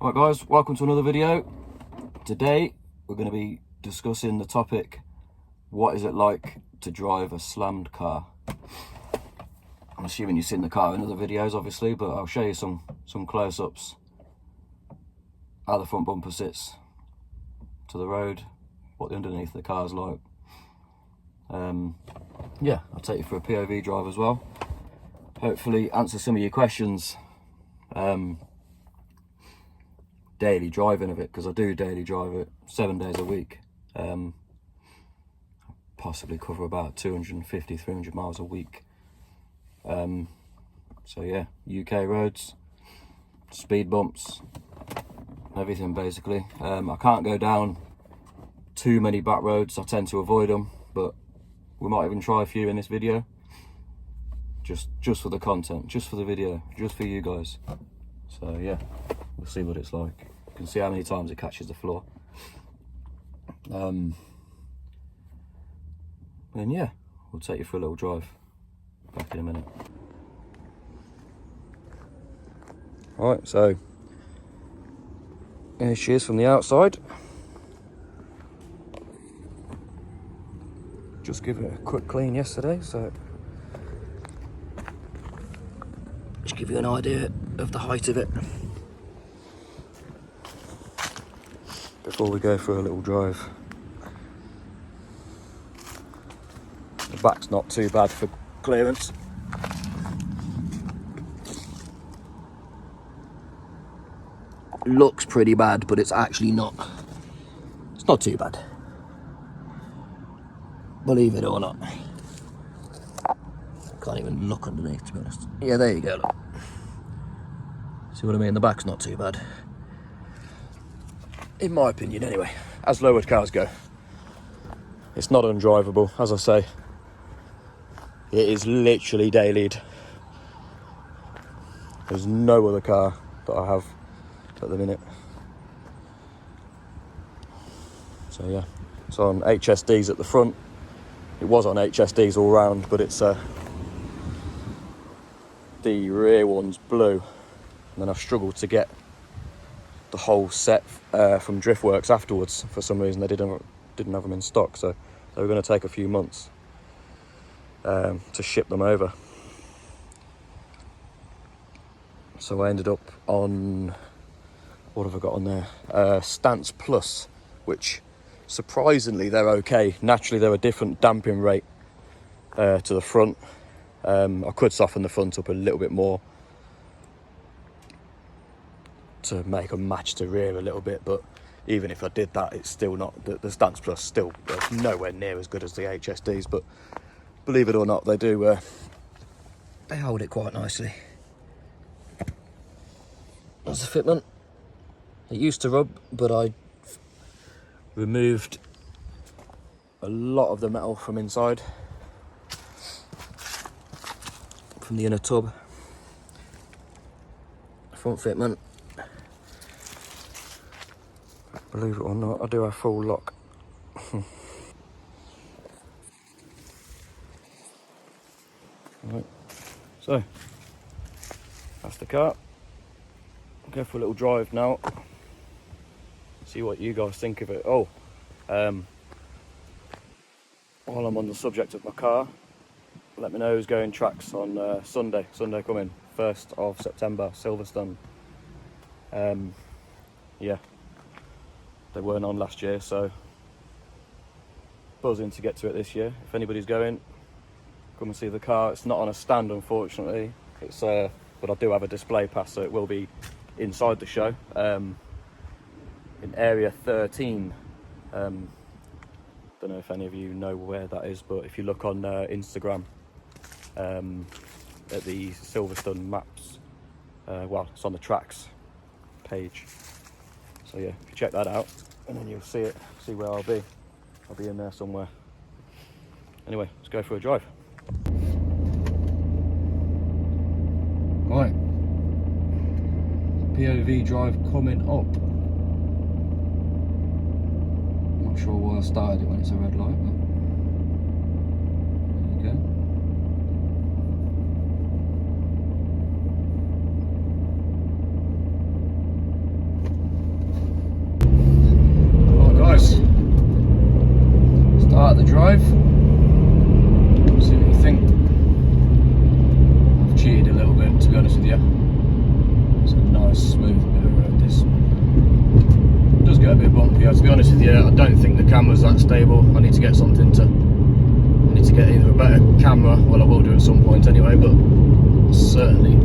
Right guys, welcome to another video. Today we're going to be discussing the topic, what is it like to drive a slammed car? I'm assuming you've seen the car in other videos obviously, but I'll show you some close-ups, how the front bumper sits to the road, what the underneath of the car's like. Yeah, I'll take you for a POV drive as well. Hopefully answer some of your questions. Daily driving of it, because I do daily drive it 7 days a week. Possibly cover about 250-300 miles a week. So yeah, UK roads, speed bumps, everything basically. I can't go down too many back roads, I tend to avoid them, but we might even try a few in this video, just for the content, just for the video, just for you guys. So yeah, we'll see what it's like. You can see how many times it catches the floor. And yeah, we'll take you for a little drive. Back in a minute. Right, so here she is from the outside. Just give it a quick clean yesterday, so just give you an idea of the height of it before we go for a little drive. The back's not too bad for clearance. Looks pretty bad, but it's actually not. It's not too bad, believe it or not. Can't even look underneath, to be honest. Yeah, there you go, look. See what I mean? The back's not too bad, in my opinion anyway. As lowered cars go, it's not undrivable. As I say, it is literally dailied. There's no other car that I have at the minute. So yeah, it's on HSDs at the front. It was on HSDs all round, but it's the rear one's blue, and then I've struggled to get the whole set from Driftworks afterwards. For some reason they didn't have them in stock, so they were going to take a few months to ship them over. So I ended up on, what have I got on there? Stance Plus, which surprisingly they're okay. Naturally they're a different damping rate to the front. I could soften the front up a little bit more to make them match the rear a little bit, but even if I did that, it's still not, the Stance Plus still nowhere near as good as the HSDs, but believe it or not, they do, they hold it quite nicely. That's the fitment. It used to rub, but I removed a lot of the metal from inside, from the inner tub. Front fitment, believe it or not, I do have full lock. Right. So that's the car. I'll go for a little drive now, see what you guys think of it. Oh, while I'm on the subject of my car, let me know who's going tracks on Sunday coming, 1st of September, Silverstone. Yeah, they weren't on last year, so buzzing to get to it this year. If anybody's going, come and see the car. It's not on a stand, unfortunately. It's but I do have a display pass, so it will be inside the show, in area 13. Don't know if any of you know where that is, but if you look on Instagram at the Silverstone maps, well, it's on the tracks page. So yeah, if you check that out, and then you'll see it, see where I'll be. I'll be in there somewhere. Anyway, let's go for a drive. Right, POV drive coming up. Not sure why I started it when it's a red light, but there you go. out the drive. See what you think. I've cheated a little bit, to be honest with you. It's a nice smooth bit of road this. It does get a bit bumpy. To be honest with you, I don't think the camera's that stable. I need to get something to. I need to get either a better camera. Well, I will do at some point anyway, but certainly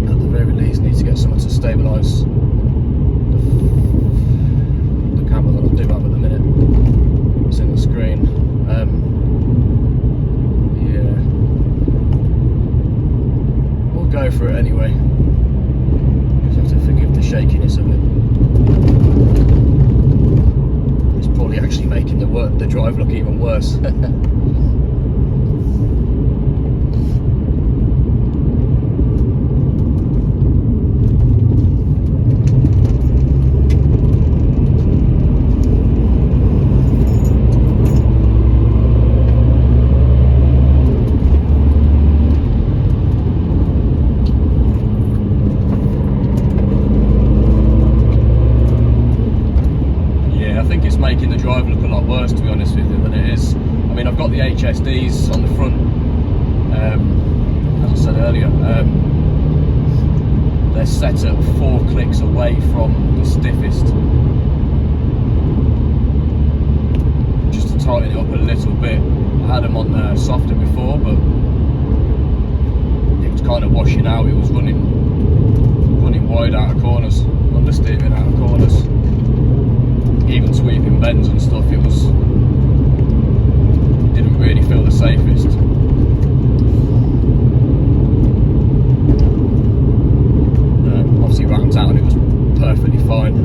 at the very least need to get something to stabilise the camera that I do have at the minute. It's in the screen. Yeah, we'll go for it anyway. Just have to forgive the shakiness of it. It's probably actually making the drive look even worse. Making the drive look a lot worse, to be honest with you, than it is. I mean, I've got the HSDs on the front, as I said earlier. They're set at 4 clicks away from the stiffest, just to tighten it up a little bit. I had them on softer before, but it was kind of washing out. It was running wide out of corners, understeering out of corners. Even sweeping bends and stuff, didn't really feel the safest. Obviously ramped out and it was perfectly fine.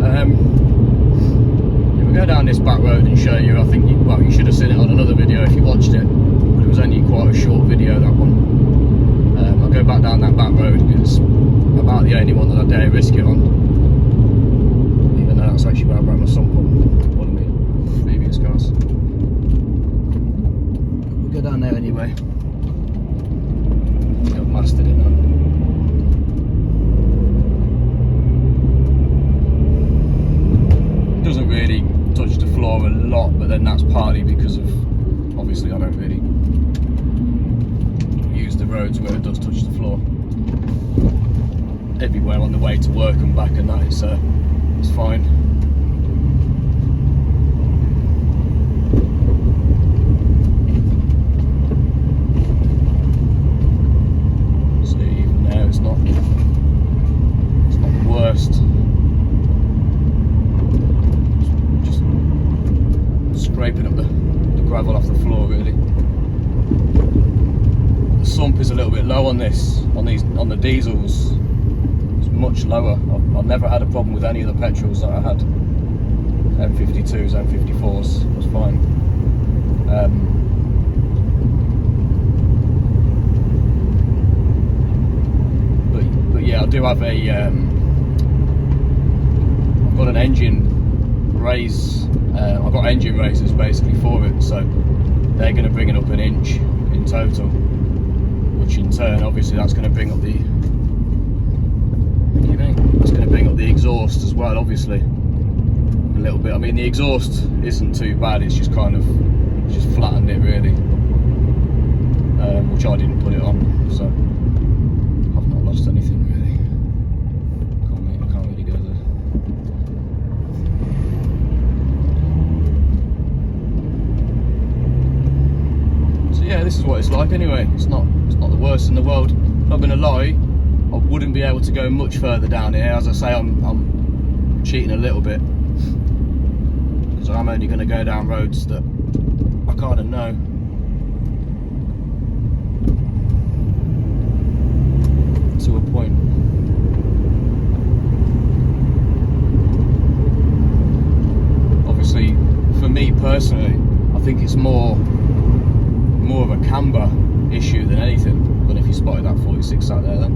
We'll go down this back road and show you. I think you should have seen it on another video if you watched it, but it was only quite a short video, that one. I'll go back down that back road because it's about the only one that I dare risk it on. That's actually where I broke my sump on one of my previous cars. We'll go down there anyway. I've mastered it now. It doesn't really touch the floor a lot, but then that's partly because of, obviously I don't really use the roads where it does touch the floor. Everywhere on the way to work and back and that, it's fine. It's not the worst. Just scraping up the gravel off the floor, really. The sump is a little bit low on this, on the diesels. It's much lower. I've never had a problem with any of the petrols that I had. M52s, M54s, it was fine. Yeah, I do have I've got an engine raise. I've got engine raisers basically for it, so they're going to bring it up an inch in total, which in turn, obviously, that's going to bring up the exhaust as well. Obviously, a little bit. I mean, the exhaust isn't too bad. It's just kind of flattened it really, which I didn't put it on, so I've not lost anything really. I can't really go there. So yeah, this is what it's like anyway. It's not the worst in the world. Not gonna lie, I wouldn't be able to go much further down here. As I say, I'm cheating a little bit because I'm only going to go down roads that I kind of know. To a point. Obviously, for me personally, I think it's more of a camber issue than anything. I don't know if you spotted that 46 out there then.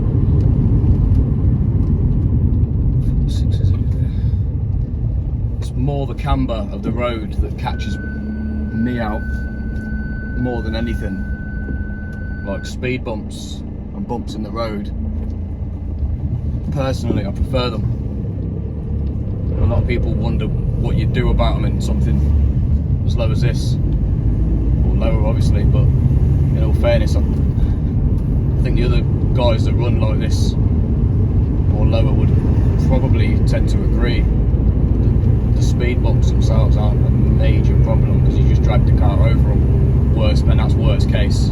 46 is it there? It's more the camber of the road that catches me out more than anything. Like speed bumps and bumps in the road. Personally, I prefer them. A lot of people wonder what you do about them in something as low as this. lower, obviously, but in all fairness, I think the other guys that run like this or lower would probably tend to agree that the speed bumps themselves aren't a major problem, because you just drag the car over them. And that's worst case.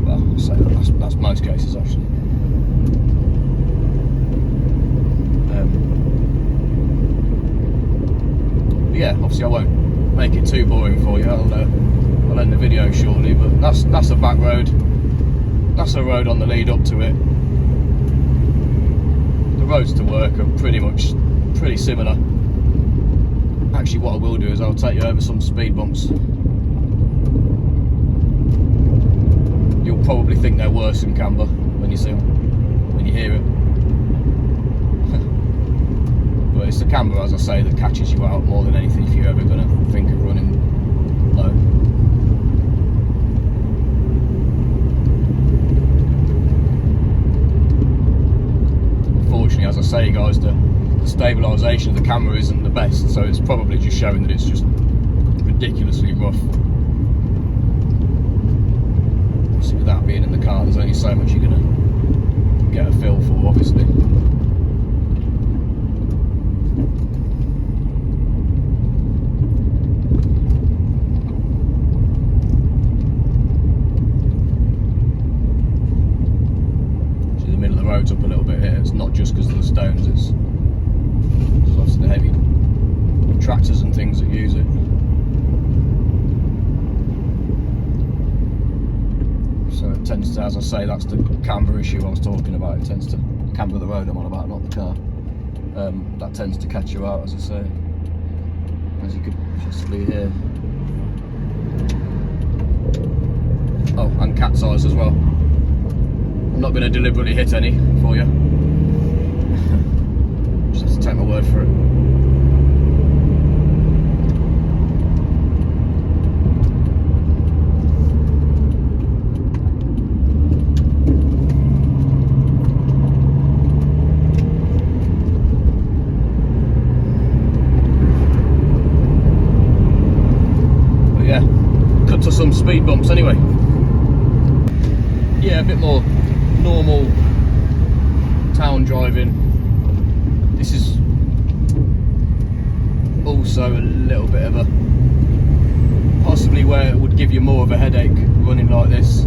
Well, I'll say that's most cases actually. But yeah, obviously I won't make it too boring for you. I'll end the video shortly, but that's a back road. That's a road on the lead up to it. The roads to work are pretty similar. Actually, what I will do is I'll take you over some speed bumps. You'll probably think they're worse than Camber when you see them, when you hear it. But it's the Camber, as I say, that catches you out more than anything if you're ever going to think of running low. Unfortunately, as I say, guys, the stabilisation of the camera isn't the best, so it's probably just showing that it's just ridiculously rough. Obviously, with that being in the car, there's only so much you're going to get a feel for, obviously. See, the middle of the road's up a little bit here. It's not just because of the stones, it's obviously the heavy tractors and things that use it. So it tends to, as I say, that's the camber issue I was talking about. It tends to camber the road I'm on about, not the car. That tends to catch you out, as I say, as you could possibly hear. Oh, and cat's eyes as well. I'm not going to deliberately hit any for you. Just have to take my word for it. But yeah, cut to some speed bumps anyway. Yeah, a bit more normal town driving. This is also a little bit of a, possibly where it would give you more of a headache running like this.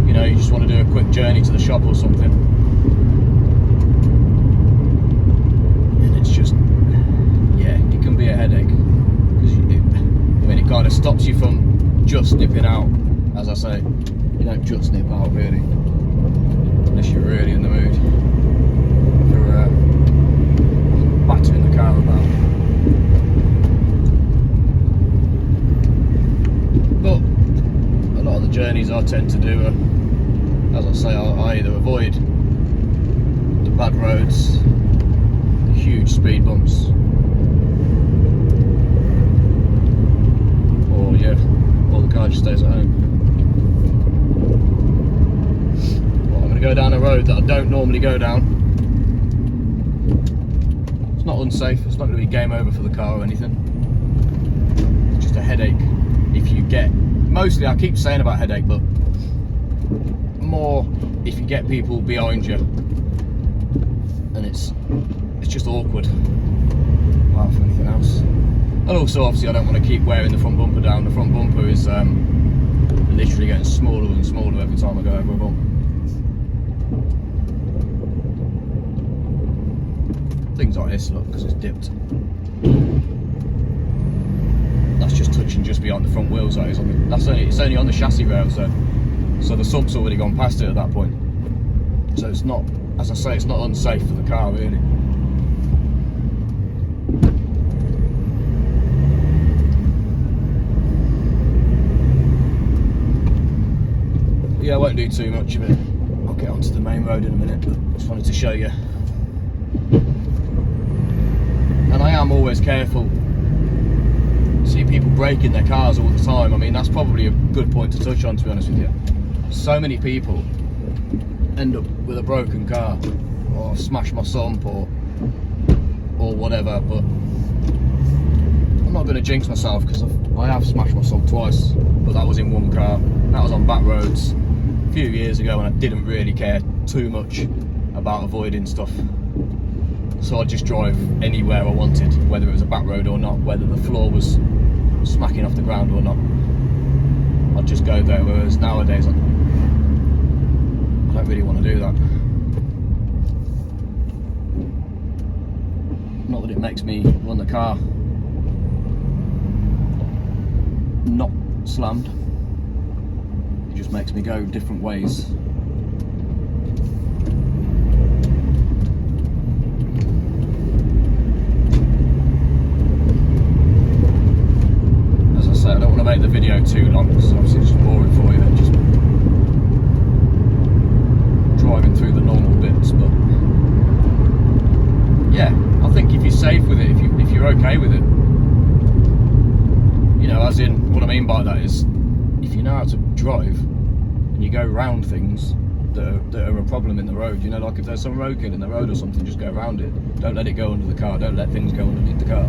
You know, you just want to do a quick journey to the shop or something. And it's just, yeah, it can be a headache. Because it kind of stops you from just nipping out. As I say, you don't just nip out really, unless you're really in the mood for battering the car about. But a lot of the journeys I tend to do are, as I say, I either avoid the bad roads, the huge speed bumps, or yeah, or the car just stays at home. Go down a road that I don't normally go down. It's not unsafe, it's not going to be game over for the car or anything. It's just a headache if you get, mostly I keep saying about headache, but more if you get people behind you and it's just awkward, apart from anything else. And also obviously I don't want to keep wearing the front bumper down. The front bumper is literally getting smaller and smaller every time I go over a bump. Things like this, look, because it's dipped. That's just touching just beyond the front wheels. That is on the, it's only on the chassis rails though, so the sub's already gone past it at that point. So it's not, as I say, it's not unsafe for the car really. Yeah, I won't do too much of it. I'll get onto the main road in a minute, but just wanted to show you. And I am always careful. See people breaking their cars all the time. I mean, that's probably a good point to touch on, to be honest with you. So many people end up with a broken car, or smash my sump, or whatever. But not going to jinx myself because I have smashed myself twice, but that was in one car. That was on back roads a few years ago, and I didn't really care too much about avoiding stuff. So I'd just drive anywhere I wanted, whether it was a back road or not, whether the floor was smacking off the ground or not. I'd just go there, whereas nowadays I don't really want to do that. Not that it makes me run the car not slammed, it just makes me go different ways. As I say, I don't want to make the video too long because obviously it's just boring for you and just driving through the normal bits, but yeah, I think if you're safe with it, if you're okay with it, you know, as in, what I mean by that is, if you know how to drive and you go around things that are a problem in the road, you know, like if there's some roadkill in the road or something, just go around it. Don't let it go under the car. Don't let things go underneath the car.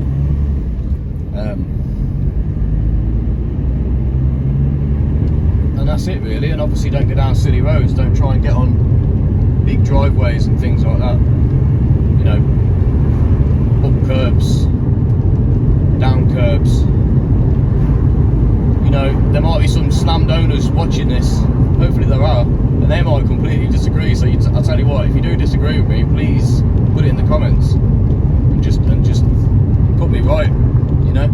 And that's it really. And obviously don't go down silly roads. Don't try and get on big driveways and things like that. You know, up curbs, down curbs. You know, there might be some slammed owners watching this, hopefully there are, and they might completely disagree. So I'll tell you what, if you do disagree with me, please put it in the comments and just put me right. You know,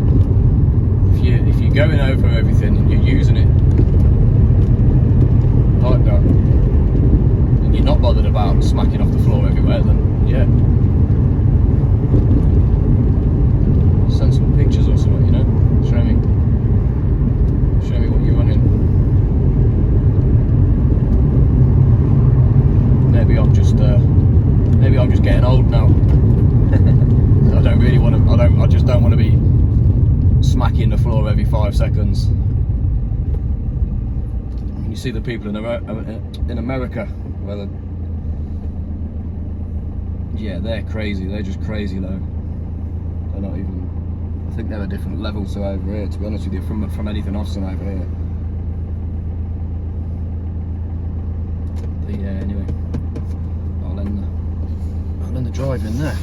if you're going over everything and you're using it like that, and you're not bothered about smacking off the floor everywhere, then yeah, send some pictures or something, you know, show me what you're running. Maybe I'm just getting old now. I don't really want to. I just don't want to be smacking the floor every 5 seconds. You see the people in America, well, yeah, they're crazy. They're just crazy though. They're not even. I think they're a different level to over here, to be honest with you, from anything I've seen over here. But yeah, anyway, I'll end the drive in there.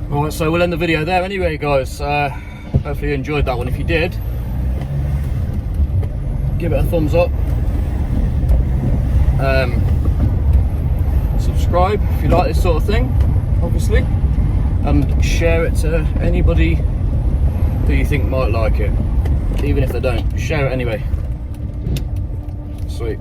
Alright, so we'll end the video there anyway, guys. Hopefully you enjoyed that one. If you did, give it a thumbs up. Subscribe if you like this sort of thing, obviously. And share it to anybody who you think might like it, even if they don't. Share it anyway.